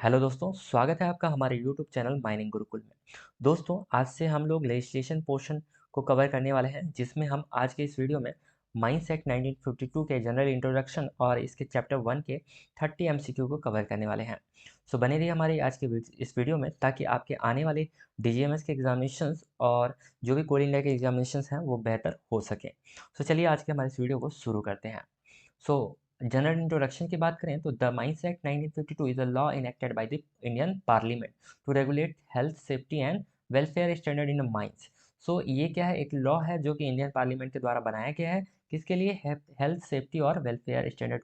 Hello दोस्तों, स्वागत है आपका हमारे यूट्यूब चैनल माइनिंग गुरुकुल में। दोस्तों, आज से हम लोग लेजिस्लेशन पोर्शन को कवर करने वाले हैं, जिसमें हम आज के इस वीडियो में माइंस एक्ट 1952 के जनरल इंट्रोडक्शन और इसके चैप्टर 1 के 30 एमसीक्यू को कवर करने वाले हैं। सो बने रहिए हमारी आज के इस वीडियो में, ताकि आपके आने वाले डीजीएमएस के एग्जामिनेशंस और जो भी कोल इंडिया के एग्जामिनेशंस हैं वो बेहतर हो सकें। सो चलिए आज के हमारे इस वीडियो को शुरू करते हैं। सो जनरल इंट्रोडक्शन की बात करें तो the mines act 1952 is a law enacted by the Indian parliament to regulate health safety and welfare standard in mines. So ये क्या है, एक लॉ है जो कि इंडियन पार्लियामेंट के द्वारा बनाया गया है। किसके लिए? हेल्थ सेफ्टी और वेलफेयर स्टैंडर्ड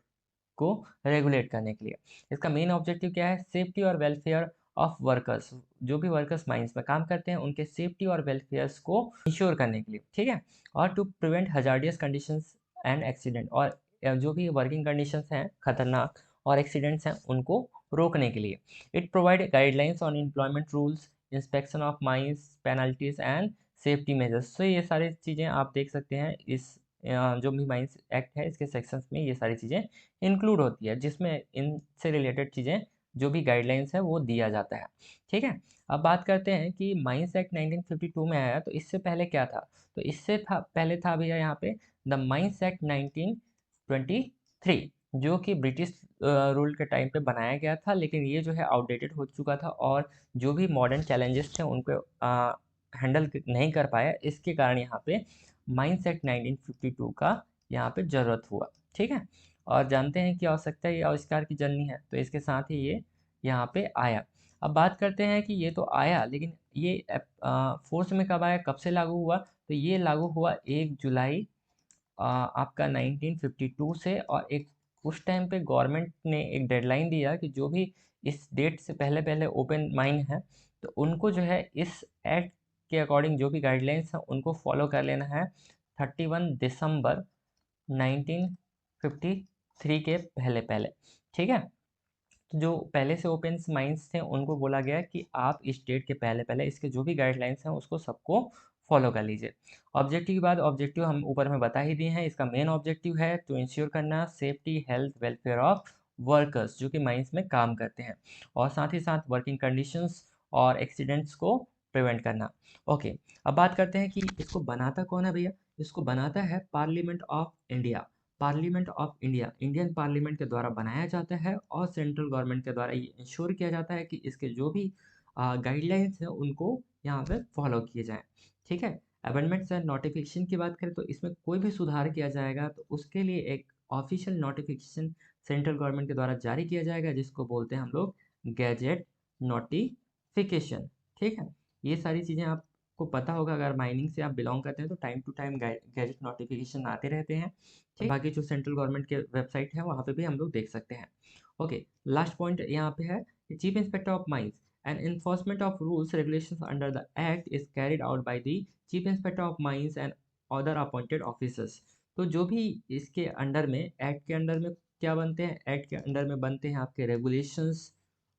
को रेगुलेट करने के लिए। इसका मेन ऑब्जेक्टिव क्या है? सेफ्टी और वेलफेयर ऑफ वर्कर्स, जो भी वर्कर्स माइंस में काम करते हैं उनके सेफ्टी और वेलफेयर्स को इंश्योर करने के लिए, ठीक है। और to prevent hazardous conditions and accident, और जो भी वर्किंग कंडीशंस हैं खतरनाक और एक्सीडेंट्स हैं उनको रोकने के लिए। It provide guidelines on employment rules, inspection of mines, penalties and safety measures. तो ये सारी चीज़ें आप देख सकते हैं इस जो भी माइंस एक्ट है इसके सेक्शंस में ये सारी चीज़ें इंक्लूड होती है, जिसमें इनसे रिलेटेड चीज़ें जो भी गाइडलाइंस है वो दिया जाता है, ठीक है। अब बात करते हैं कि माइंस एक्ट 1952 में आया, तो इससे पहले क्या था? तो इससे पहले था भैया यहाँ पे द माइंस एक्ट 1923, जो कि ब्रिटिश रूल के टाइम पे बनाया गया था, लेकिन ये जो है आउटडेटेड हो चुका था और जो भी मॉडर्न चैलेंजेस थे उनको हैंडल नहीं कर पाया। इसके कारण यहाँ पे माइंस एक्ट 1952 का यहाँ पे ज़रूरत हुआ, ठीक है। और जानते हैं कि आवश्यकता ये आविष्कार की जननी है, तो इसके साथ ही ये यहाँ पे आया। अब बात करते हैं कि ये तो आया, लेकिन ये फोर्स में कब आया, कब से लागू हुआ? तो ये लागू हुआ 1 जुलाई आपका 1952 से। और एक उस टाइम पे गवर्नमेंट ने एक डेडलाइन दिया कि जो भी इस डेट से पहले पहले ओपन माइन है, तो उनको जो है इस एक्ट के अकॉर्डिंग जो भी गाइडलाइंस हैं उनको फॉलो कर लेना है 31 दिसंबर 1953 के पहले पहले, ठीक है। तो जो पहले से ओपन माइंस थे उनको बोला गया कि आप इस डेट के पहले पहले इसके जो भी गाइडलाइंस हैं उसको सबको फॉलो कर लीजिए। ऑब्जेक्टिव के बाद ऑब्जेक्टिव हम ऊपर में बता ही दिए हैं। इसका मेन ऑब्जेक्टिव है टू इंश्योर करना safety health welfare of workers जो कि माइंस में काम करते हैं, और साथ ही साथ वर्किंग कंडीशंस और एक्सीडेंट्स को प्रिवेंट करना। ओके, अब बात करते हैं कि इसको बनाता कौन है भैया। इसको बनाता है parliament of India. Parliament of India Indian parliament के द्वारा बनाया जाता है, और सेंट्रल गवर्नमेंट के द्वारा ये इंश्योर किया जाता है कि इसके जो भी गाइडलाइंस हैं उनको यहाँ पे फॉलो किए जाएं, ठीक है। अमेंडमेंट्स एंड नोटिफिकेशन की बात करें तो इसमें कोई भी सुधार किया जाएगा तो उसके लिए एक ऑफिशियल नोटिफिकेशन सेंट्रल गवर्नमेंट के द्वारा जारी किया जाएगा, जिसको बोलते हैं हम लोग गैजेट नोटिफिकेशन, ठीक है। ये सारी चीज़ें आपको पता होगा, अगर माइनिंग से आप बिलोंग करते हैं तो time to time gadget notification आते रहते हैं, ठीक। बाकी जो सेंट्रल गवर्नमेंट के वेबसाइट है वहाँ पे भी हम लोग देख सकते हैं। ओके, लास्ट पॉइंट यहाँ पे है chief inspector of mines and enforcement of rules regulations under the act is carried out by the chief inspector of mines and other appointed officers। तो जो भी इसके अंडर में एक्ट के अंडर में क्या बनते हैं, एक्ट के अंडर में बनते हैं आपके रेगुलेशंस,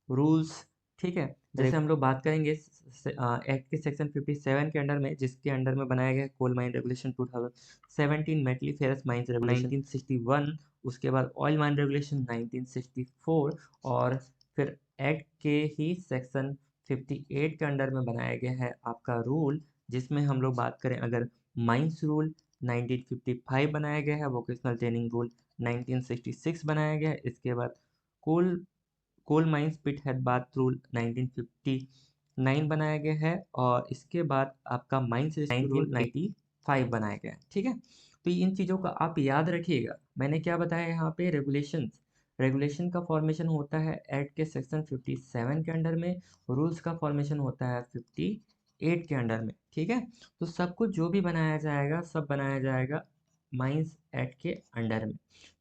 रूल्स, ठीक है। जैसे हम लोग बात करेंगे एक्ट के सेक्शन 57 के अंडर में, जिसके अंडर में बनाया गया coal mine regulation 2017, metalliferous mines regulation 1961, उसके बाद ऑयल माइन रेगुलेशन 1964, और फिर एक्ट के ही सेक्शन 58 के अंडर में बनाया गया है आपका रूल, जिसमें हम लोग बात करें अगर माइंस रूल 1955 बनाया गया है, वोकेशनल ट्रेनिंग रूल 1966 बनाया गया है। इसके बाद कोल कोल माइंस पिट हेड बाथ रूल 1959 बनाया गया है, और इसके बाद आपका माइंस रूल 1995 बनाया गया है, ठीक है। तो इन चीज़ों का आप याद रखिएगा। मैंने क्या बताया यहाँ पे, रेगुलेशंस, रेगुलेशन का फॉर्मेशन होता है एक्ट के सेक्शन 57 के अंडर में, रूल्स का फॉर्मेशन होता है 58 के अंडर में, ठीक है। तो सब कुछ जो भी बनाया जाएगा सब बनाया जाएगा माइंस एक्ट के अंडर में,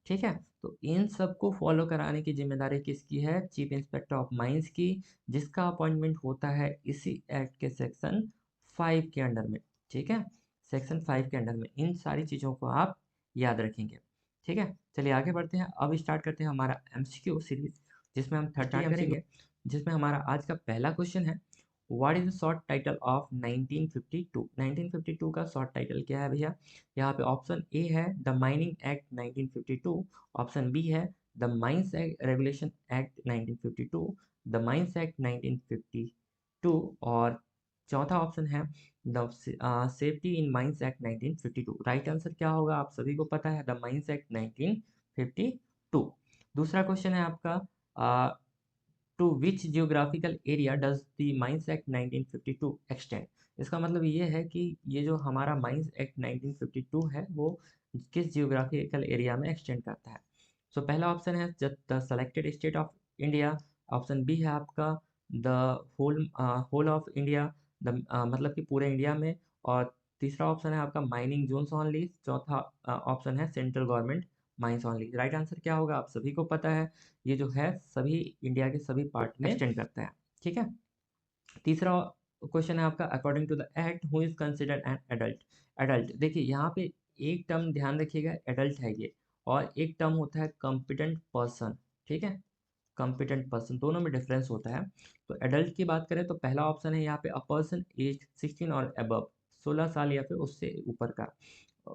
ठीक है। तो इन सबको फॉलो कराने की जिम्मेदारी किसकी है? चीफ इंस्पेक्टर ऑफ माइंस की, जिसका अपॉइंटमेंट होता है इसी एक्ट के सेक्शन 5 के अंडर में, ठीक है। सेक्शन 5 के अंडर में इन सारी चीज़ों को आप याद रखेंगे, ठीक है। चलिए आगे बढ़ते हैं। अब स्टार्ट करते हैं हमारा एमसीक्यू सीरीज, जिसमें हम 30 करेंगे, जिसमें हमारा आज का पहला क्वेश्चन है what is the short title of 1952। 1952 का शॉर्ट टाइटल क्या है भैया? यहाँ पे ऑप्शन ए है the mining act 1952, option B है the mines act regulation act 1952, the mines act 1952, और चौथा ऑप्शन है the safety in mines act 1952। Right answer क्या होगा आप सभी को पता है, द माइंस एक्ट 1952। दूसरा क्वेश्चन है आपका, to which geographical area does the mines act 1952 extend. इसका मतलब ये है कि ये जो हमारा माइंस एक्ट 1952 है वो किस जियोग्राफिकल एरिया में एक्सटेंड करता है। सो पहला ऑप्शन है the selected state of India, option B है आपका the whole whole of India, the मतलब कि पूरे इंडिया में, और तीसरा ऑप्शन है आपका माइनिंग जोन्स ओनली, चौथा ऑप्शन है central government mines only. Right answer क्या होगा आप सभी को पता है, ये जो है सभी इंडिया के सभी पार्ट में एक्सटेंड करता है। ठीक है, तीसरा क्वेश्चन है आपका, according to the act who is considered an adult. Adult देखिए यहाँ पे एक टर्म ध्यान रखिएगा, एडल्ट है ये, और एक टर्म होता है कॉम्पिटेंट पर्सन। ठीक है, कॉम्पिटेंट पर्सन, दोनों में डिफरेंस होता है। तो एडल्ट की बात करें तो पहला ऑप्शन है यहाँ पे अ पर्सन एज 16 और अबव, 16 साल या फिर उससे ऊपर का।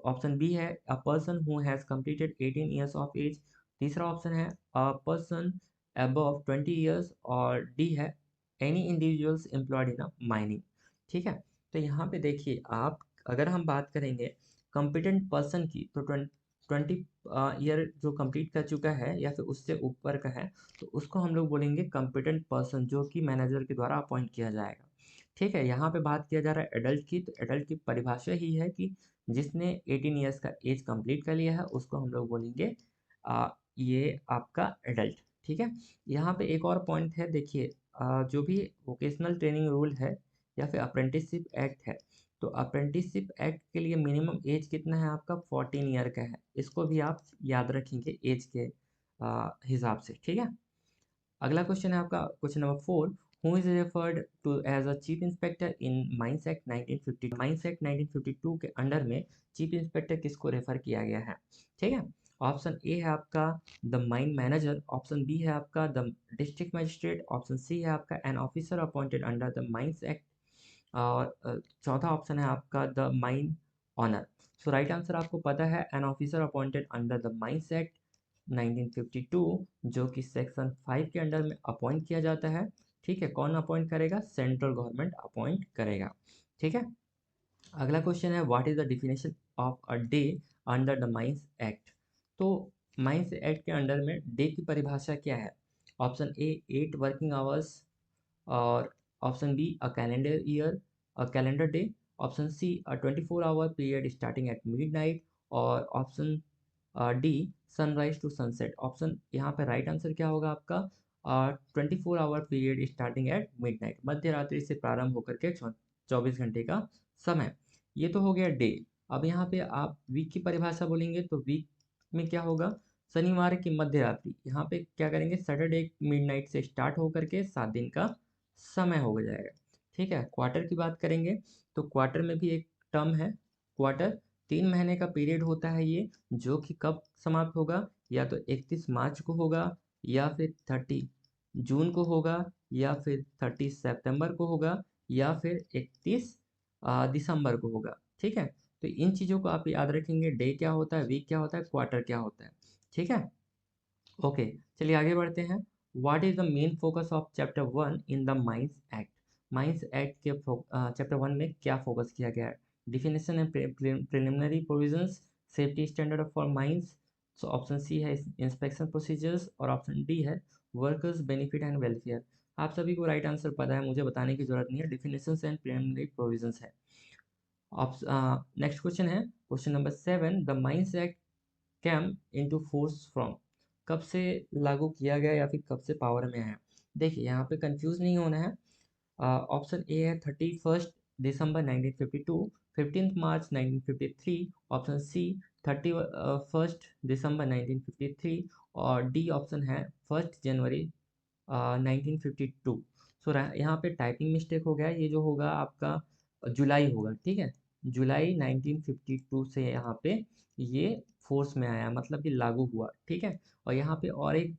ऑप्शन बी है a person who has completed 18 years of age. तीसरा ऑप्शन है अ पर्सन अबव 20 ईयर्स, और डी है any individuals employed in a mining. ठीक है, तो यहाँ पे देखिए आप, अगर हम बात करेंगे कॉम्पिटेंट पर्सन की, तो 20 ईयर जो कंप्लीट कर चुका है या फिर उससे ऊपर का है, तो उसको हम लोग बोलेंगे कॉम्पिटेंट पर्सन, जो कि मैनेजर के द्वारा अपॉइंट किया जाएगा। ठीक है, यहाँ पे बात किया जा रहा है एडल्ट की, तो एडल्ट की परिभाषा ही है कि जिसने 18 ईयर्स का एज कंप्लीट कर लिया है उसको हम लोग बोलेंगे ये आपका एडल्ट। ठीक है, यहाँ पे एक और पॉइंट है, देखिए जो भी वोकेशनल ट्रेनिंग रूल है या फिर अप्रेंटिसशिप एक्ट है, तो अप्रेंटिसशिप एक्ट के लिए मिनिमम एज कितना है आपका, 14 ईयर का है। इसको भी आप याद रखेंगे एज के हिसाब से। ठीक है, अगला क्वेश्चन है आपका question number 4, who is referred to as a chief inspector in mines act 1952। Mines act 1952 के अंडर में चीफ इंस्पेक्टर किसको रेफर किया गया है। ठीक है, ऑप्शन ए है आपका the mine manager, option B है आपका the district magistrate, option C है आपका an officer appointed under the mines act, और चौथा ऑप्शन है आपका the mine owner. So right answer आपको पता है, an officer appointed under the mines act 1952, जो कि सेक्शन 5 के अंडर में अपॉइंट किया जाता है। ठीक है, कौन अपॉइंट करेगा, सेंट्रल गवर्नमेंट अपॉइंट करेगा। ठीक है, अगला क्वेश्चन है what is the definition of a day under the mines act. तो माइंस एक्ट के अंडर में डे की परिभाषा क्या है। ऑप्शन ए 8 वर्किंग आवर्स, और option B a calendar year, a calendar day, option C a 24 hour period starting at midnight, और option D sunrise to sunset. Option यहाँ पे राइट आंसर क्या होगा आपका, 24 hour period starting at midnight, मध्य रात्रि से प्रारंभ होकर के 24 घंटे का समय। ये तो हो गया डे। अब यहाँ पे आप वीक की परिभाषा बोलेंगे तो वीक में क्या होगा, शनिवार की मध्य रात्रि। यहाँ पे क्या करेंगे, सैटरडे मिडनाइट से स्टार्ट होकर के 7 दिन का समय हो जाएगा। ठीक है, क्वार्टर की बात करेंगे तो क्वार्टर में भी एक टर्म है क्वार्टर, 3 महीने का पीरियड होता है ये, जो कि कब समाप्त होगा, या तो 31 मार्च को होगा, या फिर 30 जून को होगा, या फिर 30 सितंबर को होगा, या फिर 31 दिसंबर को होगा। ठीक है, तो इन चीज़ों को आप याद रखेंगे, डे क्या होता है, वीक क्या होता है, क्वार्टर क्या होता है। ठीक है, ओके, चलिए आगे बढ़ते हैं। What is the main focus of chapter 1 in the mines act. Mines act के चैप्टर 1 में क्या फोकस किया गया है, definition and preliminary provisions, safety standard for mines, so option C है इंस्पेक्शन प्रोसीजर्स, और ऑप्शन डी है वर्कर्स बेनिफिट एंड वेलफेयर। आप सभी को राइट आंसर पता है, मुझे बताने की जरूरत नहीं है, डिफिनेशन एंड प्रिलिमिनरी प्रोविजंस है। नेक्स्ट क्वेश्चन है question number 7, the mines act came into force from. कब से लागू किया गया या फिर कब से पावर में आया। देखिए यहाँ पे कंफ्यूज नहीं होना है। ऑप्शन ए है 31 दिसंबर 1952, 15 मार्च 1953, ऑप्शन सी 31 दिसंबर 1953, और डी ऑप्शन है 1 जनवरी 1952। सो यहाँ पे टाइपिंग मिस्टेक हो गया है, ये जो होगा आपका जुलाई होगा। ठीक है, जुलाई 1952 से यहाँ पे ये फोर्स में आया, मतलब कि लागू हुआ। ठीक है, और यहाँ पे और एक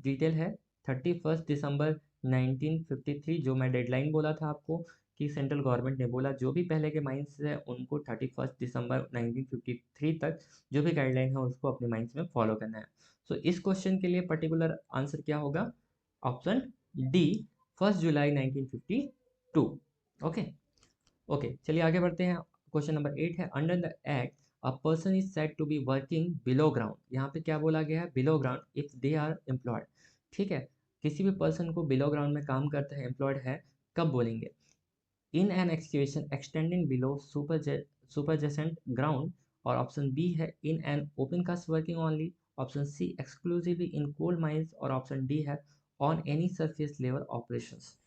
डिटेल है, 31 दिसंबर 1953, जो मैं डेडलाइन बोला था आपको कि सेंट्रल गवर्नमेंट ने बोला जो भी पहले के माइंस है उनको 31 दिसंबर 1953 तक जो भी गाइडलाइन है उसको अपने माइंस में फॉलो करना है। तो इस क्वेश्चन के लिए पर्टिकुलर आंसर क्या होगा? ऑप्शन डी, 1 जुलाई 1952। ओके ओके, चलिए आगे बढ़ते हैं। क्वेश्चन नंबर 8 है, under the act a person is said to be working below ground. यहाँ पे क्या बोला गया है? Below ground if they are employed. ठीक है, किसी भी पर्सन को बिलो ग्राउंड में काम करता है, एम्प्लॉयड है, कब बोलेंगे? In an excavation extending below superjacent ground, और ऑप्शन बी है in an open cast working only, option C exclusively in coal mines, और ऑप्शन डी है on any surface level operations.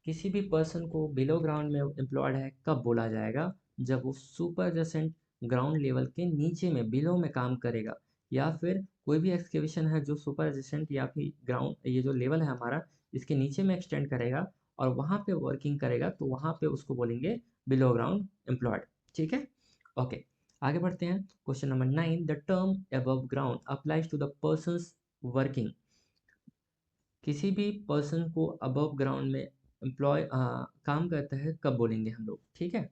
किसी भी पर्सन को बिलो ग्राउंड में employed है कब बोला जाएगा? जब वो सुपर जसेंट ग्राउंड लेवल के नीचे में बिलो में काम करेगा, या फिर कोई भी एक्सकेवेशन है जो सुपर जसेंट या फिर ग्राउंड, ये जो लेवल है हमारा, इसके नीचे में एक्सटेंड करेगा और वहाँ पे वर्किंग करेगा, तो वहाँ पे उसको बोलेंगे बिलो ग्राउंड एम्प्लॉयड। ठीक है, ओके आगे बढ़ते हैं। Question number 9, the term above ground applies to the persons working. किसी भी पर्सन को अबव ग्राउंड में एम्प्लॉय काम करता है कब बोलेंगे हम लोग? ठीक है,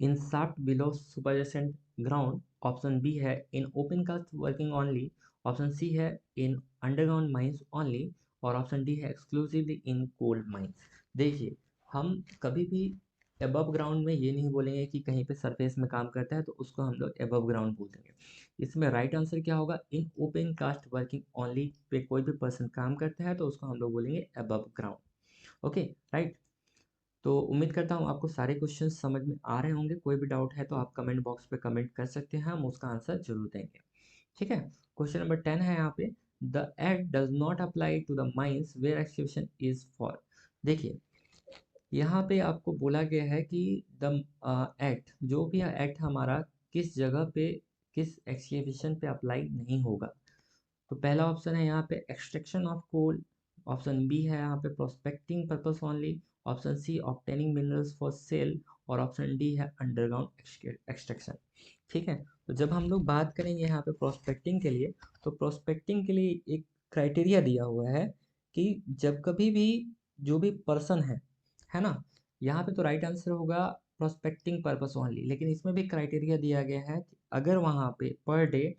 in shaft below superjacent ground, option B है in open cast working only, option C है इन अंडरग्राउंड माइंस ओनली, और ऑप्शन डी है एक्सक्लूसिवली इन कोल्ड माइंस। देखिए, हम कभी भी एबव ग्राउंड में ये नहीं बोलेंगे कि कहीं पे सरफेस में काम करता है तो उसको हम लोग एबव ग्राउंड बोल देंगे। इसमें राइट आंसर क्या होगा? In open cast working only पे कोई भी पर्सन काम करता है तो उसको हम लोग बोलेंगे एबव ग्राउंड। Okay right. तो उम्मीद करता हूँ आपको सारे क्वेश्चन समझ में आ रहे होंगे। कोई भी डाउट है तो आप कमेंट बॉक्स पे कमेंट कर सकते हैं, हम उसका आंसर जरूर देंगे। ठीक है, क्वेश्चन नंबर 10 है यहाँ पे, the act does not apply to the mines where excavation is for. देखिए, यहाँ पे आपको बोला गया है कि द एक्ट, जो भी एक्ट हमारा किस जगह पे, किस एक्सकेवेशन पे अप्लाई नहीं होगा। तो पहला ऑप्शन है यहाँ पे extraction of coal, option B है यहाँ पे prospecting purpose only, option C obtaining minerals for sale, और ऑप्शन डी है अंडरग्राउंड एक्सट्रैक्शन। ठीक है, तो जब हम लोग बात करेंगे यहाँ पे प्रोस्पेक्टिंग के लिए, तो प्रोस्पेक्टिंग के लिए एक क्राइटेरिया दिया हुआ है कि जब कभी भी जो भी पर्सन है ना, यहाँ पे तो राइट आंसर होगा प्रोस्पेक्टिंग पर्पस ओनली, लेकिन इसमें भी क्राइटेरिया दिया गया है कि अगर वहाँ पे पर डे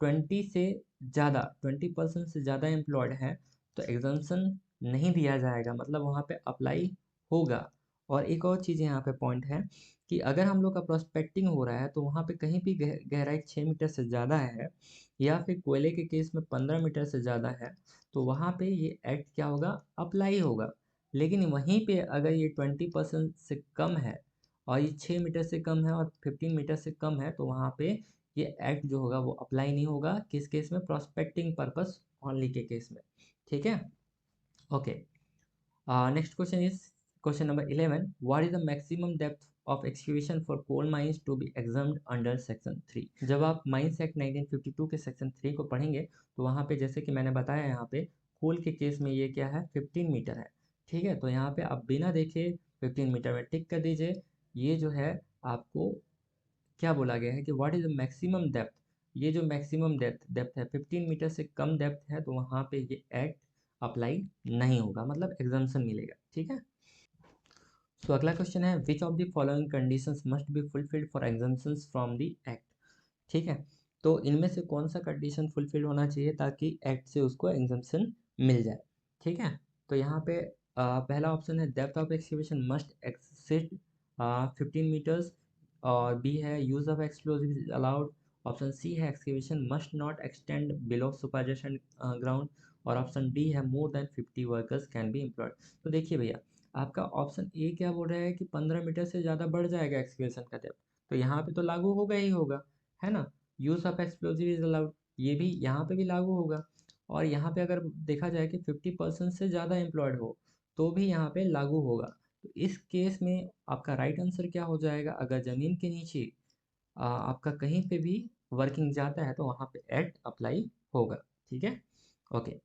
20% से ज़्यादा एम्प्लॉयड हैं तो एग्जम्पशन नहीं दिया जाएगा, मतलब वहाँ पे अप्लाई होगा। और एक और चीज़ यहाँ पे पॉइंट है कि अगर हम लोग का प्रोस्पेक्टिंग हो रहा है तो वहाँ पे कहीं भी गहराई 6 मीटर से ज़्यादा है, या फिर कोयले के केस में 15 मीटर से ज़्यादा है, तो वहाँ पे ये एक्ट क्या होगा? अप्लाई होगा। लेकिन वहीं पे अगर ये 20% से कम है, और ये 6 मीटर से कम है, और 15 मीटर से कम है, तो वहाँ पे ये एक्ट जो होगा वो अप्लाई नहीं होगा। किस केस में? प्रोस्पेक्टिंग पर्पस ओनली के केस में। ठीक है, okay. Next question is question number 11, what is the maximum depth of execution for coal mines to be examined under section 3। जब आप माइंस एक्ट 1952 के सेक्शन 3 को पढ़ेंगे तो वहाँ पे जैसे कि मैंने बताया, यहाँ पे कोल के केस में ये क्या है? 15 मीटर है। ठीक है, तो यहाँ पे आप बिना देखे 15 मीटर में टिक कर दीजिए। ये जो है आपको क्या बोला गया है कि what is the maximum depth. ये जो मैक्सिमम डेप्थ है 15 मीटर से कम डेप्थ है, तो वहाँ पे ये एक्ट अप्लाई नहीं होगा, मतलब एग्जाम्पशन मिलेगा। ठीक है, सो अगला क्वेश्चन है, which of the following conditions must be fulfilled for exemptions from the act. ठीक है, तो इनमें से कौन सा कंडीशन फुलफिल होना चाहिए ताकि एक्ट से उसको एग्जाम्पशन मिल जाए? ठीक है, तो यहाँ पे पहला ऑप्शन है depth of excavation must exceed 15 metres, और बी है use of explosive allowed, option C है excavation must not extend below superjacent ground, और ऑप्शन डी है more than 50 workers can be employed. तो देखिए भैया, आपका ऑप्शन ए क्या बोल रहा है कि 15 मीटर से ज़्यादा बढ़ जाएगा एक्सकेवेशन का डेप्थ, तो यहाँ पे तो लागू होगा ही होगा, है ना। Use of explosive is allowed, ये भी यहाँ पे भी लागू होगा। और यहाँ पे अगर देखा जाए कि 50% से ज़्यादा एम्प्लॉयड हो तो भी यहाँ पे लागू होगा। तो इस केस में आपका राइट आंसर क्या हो जाएगा? अगर ज़मीन के नीचे आपका कहीं पे भी वर्किंग जाता है तो वहाँ पे एक्ट अप्लाई होगा। ठीक है, okay.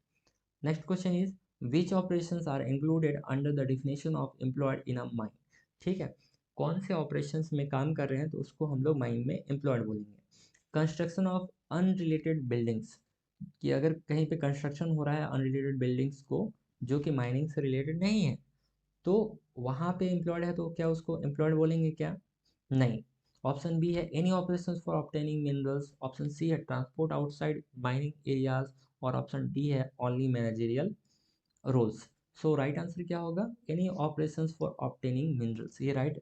Next question is which operations are included under the definition of employed in a mine. ठीक है, कौन से ऑपरेशंस में काम कर रहे हैं तो उसको हम लोग माइन में एम्प्लॉयड बोलेंगे। कंस्ट्रक्शन ऑफ अनरिलेटेड बिल्डिंग्स, कि अगर कहीं पे कंस्ट्रक्शन हो रहा है अनरिलेटेड बिल्डिंग्स को, जो कि माइनिंग से रिलेटेड नहीं है, तो वहाँ पे एम्प्लॉयड है तो क्या उसको एम्प्लॉयड बोलेंगे क्या? नहीं। ऑप्शन बी है any operations for obtaining minerals, option C है ट्रांसपोर्ट आउटसाइड माइनिंग एरियाज, और ऑप्शन डी है only managerial roles. So right answer क्या होगा, any operations for obtaining minerals. ये राइट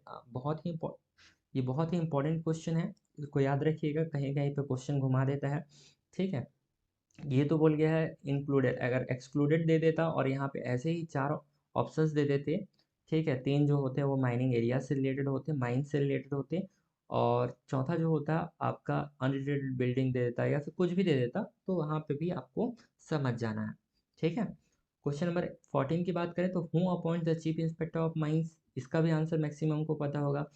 ये बहुत ही इंपॉर्टेंट क्वेश्चन है, इसको याद रखिएगा, कहीं कहीं पे क्वेश्चन घुमा देता है। ठीक है, ये तो बोल गया है इंक्लूडेड, अगर एक्सक्लूडेड दे देता और यहाँ पे ऐसे ही चार ऑप्शंस दे देते, ठीक है, तीन जो होते हैं वो माइनिंग एरिया से रिलेटेड होते, माइन से रिलेटेड होते, और चौथा जो होता है आपका अनरिलेटेड बिल्डिंग दे देता या फिर कुछ भी दे देता, तो वहाँ पे भी आपको समझ जाना है। ठीक है, क्वेश्चन नंबर 14 की बात करें तो who appoint the chief inspector of mines, इसका भी आंसर मैक्सिमम को पता होगा।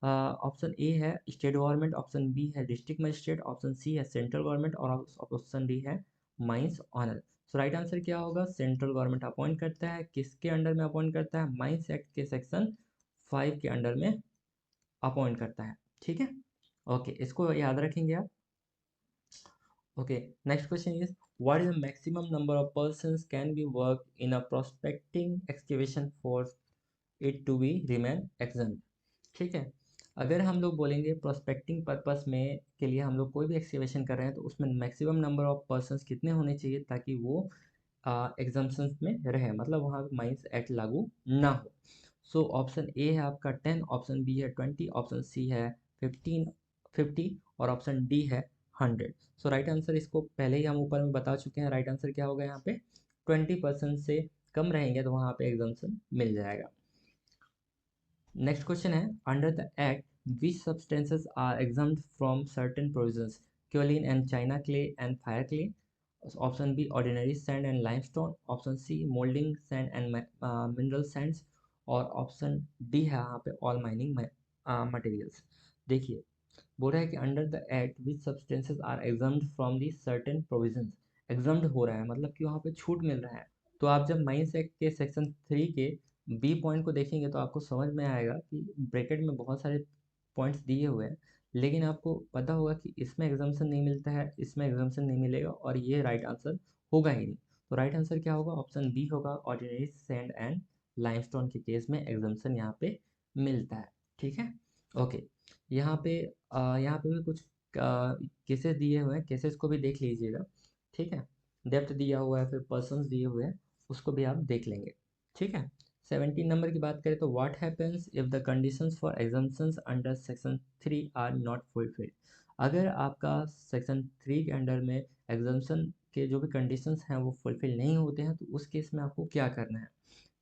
ऑप्शन ए है स्टेट गवर्नमेंट, ऑप्शन बी है डिस्ट्रिक्ट मजिस्ट्रेट, ऑप्शन सी है सेंट्रल गवर्नमेंट, और ऑप्शन डी है mines honour. So right answer क्या होगा, सेंट्रल गवर्नमेंट अपॉइंट करता है, किसके अंडर में अपॉइंट करता है, माइंस एक्ट के सेक्शन 5 के अंडर में अपॉइंट करता है। ठीक है, ओके, इसको याद रखेंगे आप। Okay, next question is what is the maximum number of persons can be work in a prospecting excavation for it to be remain exempt. ठीक है, अगर हम लोग बोलेंगे प्रोस्पेक्टिंग पर्पस में के लिए हम लोग कोई भी एक्सकेवेशन कर रहे हैं तो उसमें मैक्सिमम नंबर ऑफ पर्संस कितने होने चाहिए ताकि वो एग्जाम्पन्स में रहे, मतलब वहाँ पे माइंस एक्ट लागू ना हो। सो ऑप्शन ए है आपका 10, ऑप्शन बी है 20, ऑप्शन सी है 50, और ऑप्शन डी है 100। सो राइट आंसर, इसको पहले ही हम ऊपर में बता चुके हैं, राइट आंसर क्या होगा यहाँ पे 20% से कम रहेंगे तो वहाँ पे एग्जाम्पन मिल जाएगा। नेक्स्ट क्वेश्चन है under the act which substances are exempt from certain provisions, kaolin and china clay and fire clay, option B ordinary sand and limestone, option C moulding sand and mineral sands, और option D है यहाँ पे all mining materials. देखिए, बोल रहा है कि under the act which substances are exempt from the certain provisions, exempt हो रहा है मतलब कि वहाँ पे छूट मिल रहा है। तो आप जब माइंस एक्ट के सेक्शन 3 के बी पॉइंट को देखेंगे तो आपको समझ में आएगा कि ब्रैकेट में बहुत सारे पॉइंट्स दिए हुए हैं, लेकिन आपको पता होगा कि इसमें एग्जाम्पशन नहीं मिलता है, इसमें एग्जाम्पशन नहीं मिलेगा, और ये राइट आंसर होगा ही नहीं। तो राइट आंसर क्या होगा, ऑप्शन बी होगा, ऑर्डिनरी सैंड एंड लाइमस्टोन के केस में एग्जाम्पशन यहाँ पे मिलता है। ठीक है, ओके, यहाँ पे यहाँ पे भी कुछ केसेस दिए हुए हैं, केसेस को भी देख लीजिएगा। ठीक है, डेप्थ दिया हुआ है, फिर पर्सन्स दिए हुए हैं, उसको भी आप देख लेंगे। ठीक है, 17 नंबर की बात करें तो what happens if the conditions for exemptions under section 3 are not fulfilled. अगर आपका सेक्शन 3 के अंडर में एग्जाम्पशन के जो भी कंडीशंस हैं वो फुलफिल नहीं होते हैं तो उस केस में आपको क्या करना है।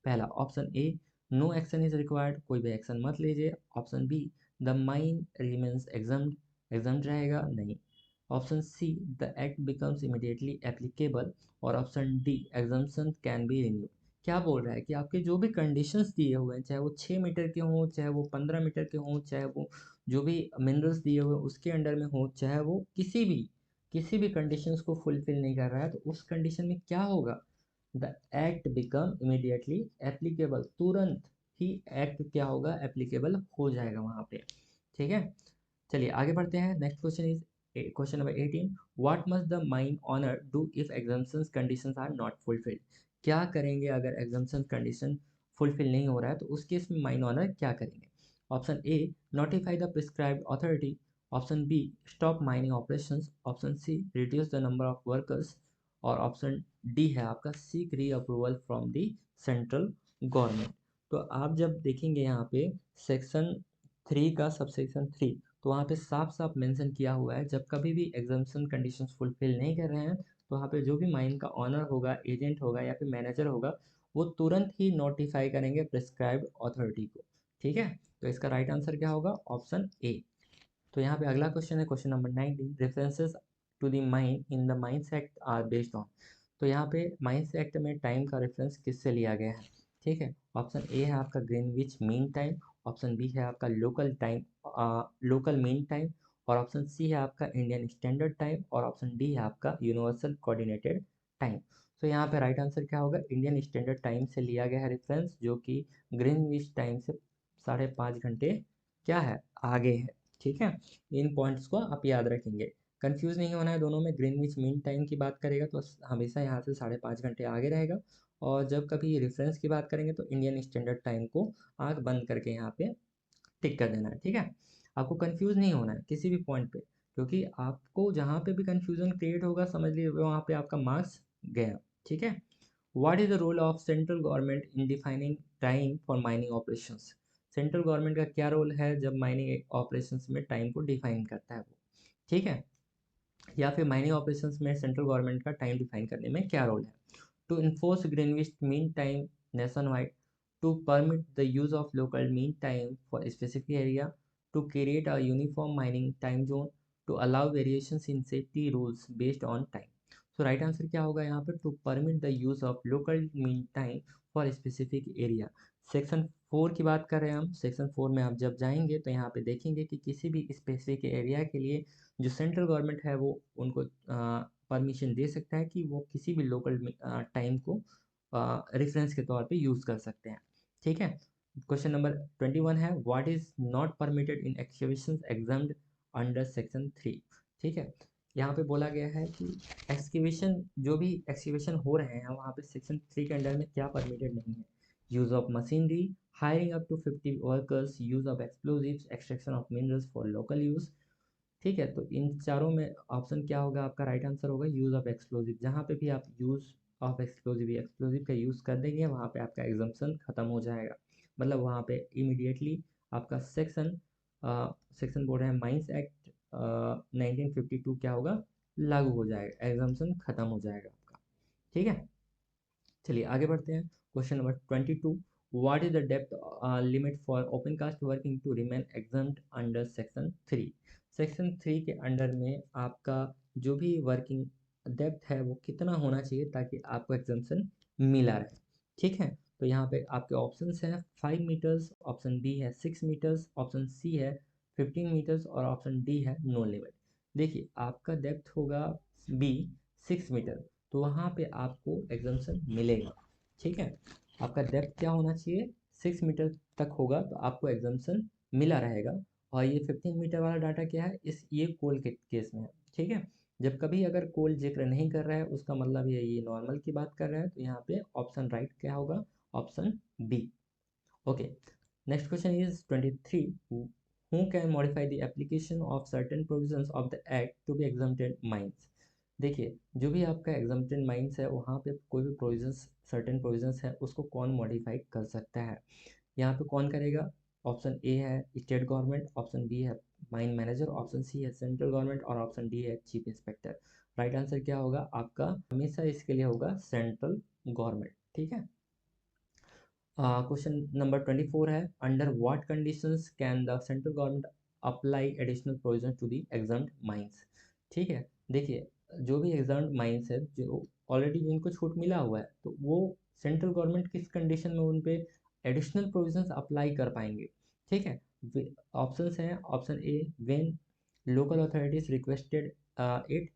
पहला option A, no action is required, कोई भी एक्शन मत लीजिए। Option B, the mine remains exempt, exempt रहेगा नहीं। Option C, the act becomes immediately applicable, और option D, exemption can be renew. क्या बोल रहा है कि आपके जो भी कंडीशंस दिए हुए हैं, चाहे वो 6 मीटर के हों, चाहे वो 15 मीटर के हों, चाहे वो जो भी मिनरल्स दिए हुए हैं उसके अंडर में हो, चाहे वो किसी भी कंडीशंस को फुलफिल नहीं कर रहा है, तो उस कंडीशन में क्या होगा, the act become immediately applicable, तुरंत ही एक्ट क्या होगा, एप्लीकेबल हो जाएगा वहाँ पे। ठीक है, चलिए आगे बढ़ते हैं। Next question is question number 18, what must the mine owner do if exemptions conditions are not fulfilled. क्या करेंगे अगर एग्जाम्पशन कंडीशन फुलफिल नहीं हो रहा है, तो उस केस में माइन ऑनर क्या करेंगे। Option A, notify the prescribed authority, option B, stop mining operations, option C, reduce the number of workers, और ऑप्शन डी है आपका seek reapproval from the central government. तो आप जब देखेंगे यहाँ पे सेक्शन 3 का सबसेक्शन 3, तो वहाँ पे साफ साफ मेंशन किया हुआ है जब कभी भी एग्जाम्पशन कंडीशंस फुलफिल नहीं कर रहे हैं तो वहाँ पे जो भी माइन का ऑनर होगा, एजेंट होगा या फिर मैनेजर होगा, वो तुरंत ही नोटिफाई करेंगे प्रिस्क्राइब्ड अथॉरिटी को। ठीक है, तो इसका राइट आंसर क्या होगा, ऑप्शन ए। तो यहाँ पे अगला क्वेश्चन है question number 19, references to the mine in the mines act are based on. तो यहाँ पे माइंस एक्ट में टाइम का रेफरेंस किससे लिया गया है। ठीक है, ऑप्शन ए है आपका Greenwich mean time, option B है आपका local time, local mean time, और ऑप्शन सी है आपका इंडियन स्टैंडर्ड टाइम, और ऑप्शन डी है आपका यूनिवर्सल कोऑर्डिनेटेड टाइम। तो यहाँ पे राइट आंसर क्या होगा, इंडियन स्टैंडर्ड टाइम से लिया गया है रेफरेंस, जो कि ग्रीनविच टाइम से 5.5 घंटे क्या है, आगे है। ठीक है, इन पॉइंट्स को आप याद रखेंगे, कंफ्यूज नहीं होना है दोनों में। ग्रीनविच मीन टाइम की बात करेगा तो हमेशा यहाँ से 5.5 घंटे आगे रहेगा, और जब कभी रेफरेंस की बात करेंगे तो इंडियन स्टैंडर्ड टाइम को आंख बंद करके यहाँ पे टिक कर देना है। ठीक है, आपको कंफ्यूज नहीं होना है किसी भी पॉइंट पे, क्योंकि आपको जहाँ पे भी कंफ्यूजन क्रिएट होगा समझ लीजिए वहाँ पे आपका मार्क्स गया। ठीक है। What is the role of central government in defining time for mining operations? Central government का क्या रोल है जब माइनिंग ऑपरेशंस में टाइम को डिफाइन करता है वो? ठीक है। या फिर माइनिंग ऑपरेशंस में सेंट्रल गवर्नमेंट का टाइम डिफाइन करने में क्या रोल है? To enforce Greenwich mean time nationwide, to permit the use of local mean time for specific area, to create a uniform mining time zone, to allow variations in safety rules based on time. So right answer क्या होगा यहाँ पे? To permit the use of local mean time for specific area. Section 4 की बात कर रहे हैं हम। सेक्शन 4 में आप जब जाएंगे तो यहाँ पे देखेंगे कि किसी भी स्पेसिफिक एरिया के लिए जो सेंट्रल गवर्नमेंट है वो उनको परमिशन दे सकता है कि वो किसी भी लोकल टाइम को रेफरेंस के तौर पे यूज़ कर सकते हैं। ठीक है। क्वेश्चन नंबर 21 है, what is not permitted in excavation examined under section 3? ठीक है। यहाँ पे बोला गया है कि एक्सकेवेशन, जो भी एक्सकेवेशन हो रहे हैं वहाँ पे सेक्शन 3 के अंडर में क्या परमिटेड नहीं है? Use of machinery, hiring up to 50 workers, use of explosives, extraction of minerals for local use. ठीक है। तो इन चारों में ऑप्शन क्या होगा आपका? राइट आंसर होगा यूज़ ऑफ एक्सप्लोजिव। जहाँ पे भी आप यूज़ ऑफ एक्सप्लोजिव का यूज़ कर देंगे वहाँ पे आपका एग्जाम्पशन खत्म हो जाएगा। मतलब वहाँ पे इमीडिएटली आपका सेक्शन सेक्शन बोल रहे हैं माइंस एक्ट 1952 क्या होगा? लागू हो जाएगा, एग्जाम्पशन खत्म हो जाएगा आपका। ठीक है। चलिए आगे बढ़ते हैं। Question number 22, what is the depth limit for open cast working to remain exempt under section 3? Section 3 के अंडर में आपका जो भी वर्किंग डेप्थ है वो कितना होना चाहिए ताकि आपको एग्जाम्पशन मिला रहे? ठीक है। तो यहाँ पे आपके ऑप्शंस हैं 5 मीटर्स, ऑप्शन बी है 6 मीटर्स, ऑप्शन सी है 15 मीटर्स और ऑप्शन डी है नो लिमिट। देखिए आपका डेप्थ होगा बी 6 मीटर, तो वहाँ पे आपको एग्जाम्पशन मिलेगा। ठीक है। आपका डेप्थ क्या होना चाहिए? 6 मीटर तक होगा तो आपको एग्जाम्पशन मिला रहेगा। और ये 15 मीटर वाला डाटा क्या है? ये कोल के केस में है। ठीक है। जब कभी अगर कोल जिक्र नहीं कर रहा है उसका मतलब ये नॉर्मल की बात कर रहा है, तो यहाँ पे ऑप्शन राइट क्या होगा? Option B. Okay. Next question is 23, who can modify the application of certain provisions of the act to be exempted mines? देखिए जो भी आपका एग्जम्प्टेड माइंस है वहाँ पे कोई भी प्रोविजंस, सर्टेन प्रोविजंस है उसको कौन मॉडिफाई कर सकता है? यहाँ पे कौन करेगा? ऑप्शन ए है स्टेट गवर्नमेंट, ऑप्शन बी है माइन मैनेजर, ऑप्शन सी है सेंट्रल गवर्नमेंट और ऑप्शन डी है चीफ इंस्पेक्टर। राइट आंसर क्या होगा आपका? हमेशा इसके लिए होगा सेंट्रल गवर्नमेंट। ठीक है। क्वेश्चन नंबर 24 है, under what conditions can the central government apply additional provision to the exempted mines? ठीक है। देखिए जो भी एग्जाम्ड माइंस है जो ऑलरेडी जिनको छूट मिला हुआ है तो वो सेंट्रल गवर्नमेंट किस कंडीशन में उन पे एडिशनल प्रोविजंस अप्लाई कर पाएंगे? ठीक है। ऑप्शंस हैं, option A when local authorities requested it,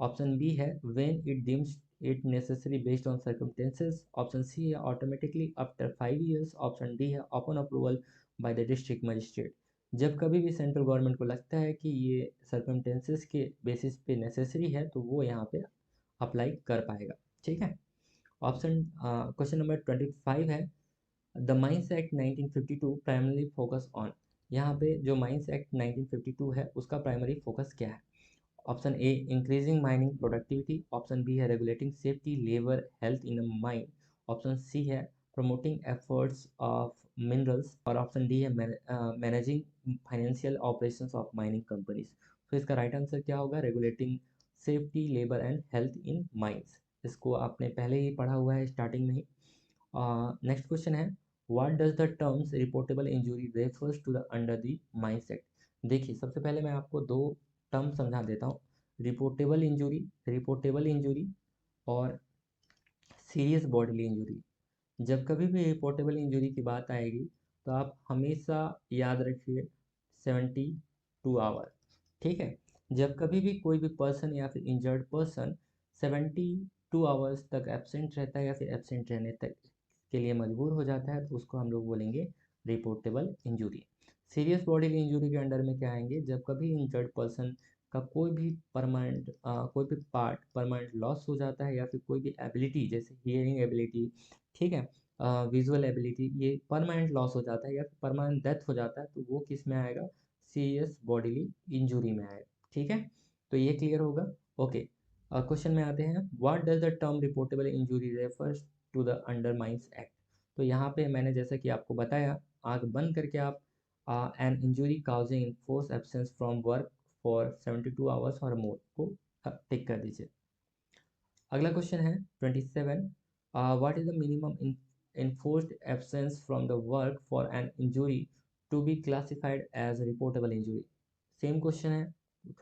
option B है when it deems it necessary based on circumstances, option C है automatically after 5 years, option D है upon approval by the district magistrate। जब कभी भी central government को लगता है कि ये सर्कमटेंसेस के बेसिस पे नेसेसरी है तो वो यहाँ पे अप्लाई कर पाएगा। ठीक है। ऑप्शन क्वेश्चन नंबर 25 है, the mines act 1952 primary focus on. यहाँ पे जो माइंस एक्ट 1952 है उसका प्राइमरी फोकस क्या है? Option A increasing mining productivity, option B है regulating safety labour health in a mine, option C है प्रमोटिंग एफर्ट्स ऑफ मिनरल्स और ऑप्शन डी है managing financial operations of mining companies. तो इसका राइट आंसर क्या होगा? Regulating safety labour and health in mines. इसको आपने पहले ही पढ़ा हुआ है स्टार्टिंग में ही। नेक्स्ट क्वेश्चन है, what does the terms reportable injury refers to the under the mines act? देखिए सबसे पहले मैं आपको दो टर्म समझा देता हूँ, रिपोर्टेबल इंजरी और सीरियस बॉडीली इंजरी। जब कभी भी रिपोर्टेबल इंजरी की बात आएगी तो आप हमेशा याद रखिए 72 आवर। ठीक है। जब कभी भी कोई भी पर्सन या फिर इंजर्ड पर्सन 72 आवर्स तक एब्सेंट रहता है या फिर एब्सेंट रहने तक के लिए मजबूर हो जाता है तो उसको हम लोग बोलेंगे reportable injury. Serious bodily injury के अंडर में क्या आएंगे? जब कभी इंजर्ड पर्सन का कोई भी परमानेंट कोई भी पार्ट परमानेंट लॉस हो जाता है या फिर कोई भी एबिलिटी जैसे हियरिंग एबिलिटी, ठीक है, विजुअल एबिलिटी, ये परमानेंट लॉस हो जाता है या फिर परमानेंट डेथ हो जाता है तो वो किस में आएगा? सीरियस बॉडीली इंजरी में आएगा। ठीक है, तो ये क्लियर होगा। ओके, क्वेश्चन में आते हैं, what does the term reportable injury refers to the under mines act. तो यहाँ पे मैंने जैसा कि आपको बताया, आंख बंद करके आप an injury causing enforce absence from work for 72 hours और मोर को टिक कर दीजिए। अगला क्वेश्चन है 27, what is the minimum enforced absence from the work for an injury to be classified as reportable injury। Same question है,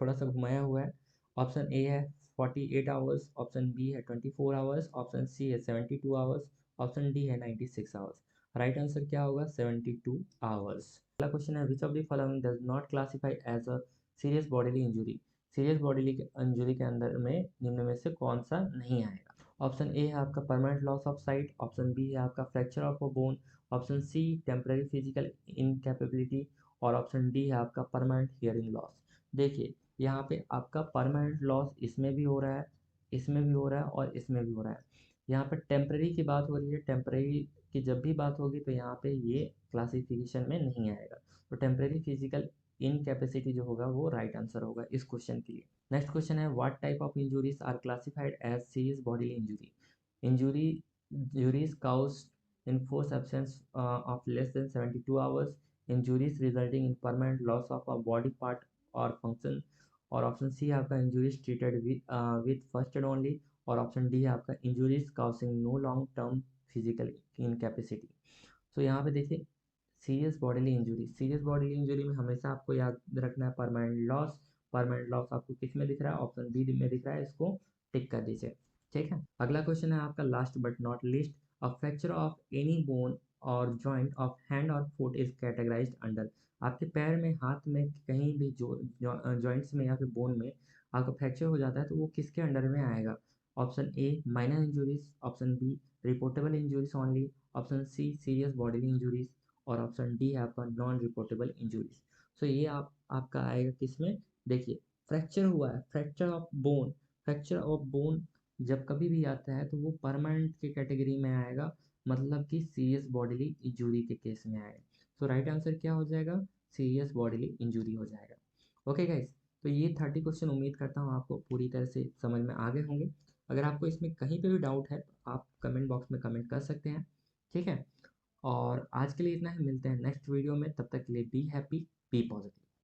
थोड़ा सा घुमाया हुआ है। ऑप्शन ए है 48 आवर्स, ऑप्शन बी है 24 आवर्स, ऑप्शन सी है 72 आवर्स, ऑप्शन डी है 96 आवर्स। राइट आंसर क्या होगा? 72 आवर्स। अगला क्वेश्चन है, which of the following does not classify as a serious bodily injury. Serious bodily injury के अंदर में निम्न में से कौन सा नहीं आएगा? ऑप्शन ए है आपका permanent loss of sight, option B है आपका fracture of a bone, option C temporary physical incapability, और ऑप्शन डी है आपका परमानेंट हियरिंग लॉस। देखिए यहाँ पे आपका परमानेंट लॉस इसमें भी हो रहा है, इसमें भी हो रहा है और इसमें भी हो रहा है। यहाँ पर टेम्पररी की बात हो रही है, टेम्पररी की जब भी बात होगी तो यहाँ पे ये क्लासिफिकेशन में नहीं आएगा। तो टेम्पररी फिजिकल इनकैपेसिटी जो होगा वो राइट आंसर होगा इस क्वेश्चन के लिए। नेक्स्ट क्वेश्चन है, what type of injuries are classified as serious bodily injury. Injuries caused in forced absence of less than 72 hours, injuries resulting in permanent loss of a body part or function, और option C है आपका injuries treated with first aid only, और option D है आपका injuries causing no long term physical incapacity. तो यहाँ पे देखिए, serious bodily injury, serious bodily injury में हमेशा आपको याद रखना है परमानेंट लॉस। परमानेंट लॉस आपको किस में दिख रहा है? ऑप्शन बी में दिख रहा है, इसको टिक कर दीजिए। ठीक है, अगला क्वेश्चन है आपका last but not list, a fracture of any bone और जॉइंट ऑफ हैंड और फुट इज कैटेगराइज्ड अंडर। आपके पैर में, हाथ में, कहीं भी जॉइंट्स में या फिर बोन में आपका फ्रैक्चर हो जाता है तो वो किसके अंडर में आएगा? Option A minor injuries, option B reportable injuries only, option C serious bodily injuries, और ऑप्शन डी है आपका नॉन रिपोर्टेबल इंजुरीज। सो ये आपका आएगा किसमें? देखिए, फ्रैक्चर हुआ है, fracture of bone, fracture of bone जब कभी भी आता है तो वो परमानेंट की कैटेगरी में आएगा, मतलब कि सीरियस बॉडीली इंजरी के केस में आएगा। तो राइट आंसर क्या हो जाएगा? सीरियस बॉडीली इंजरी हो जाएगा। ओके गाइस, तो ये 30 क्वेश्चन उम्मीद करता हूँ आपको पूरी तरह से समझ में आ गए होंगे। अगर आपको इसमें कहीं पे भी डाउट है तो आप कमेंट बॉक्स में कमेंट कर सकते हैं। ठीक है, और आज के लिए इतना ही, मिलते हैं नेक्स्ट वीडियो में, तब तक के लिए बी हैप्पी, बी पॉजिटिव।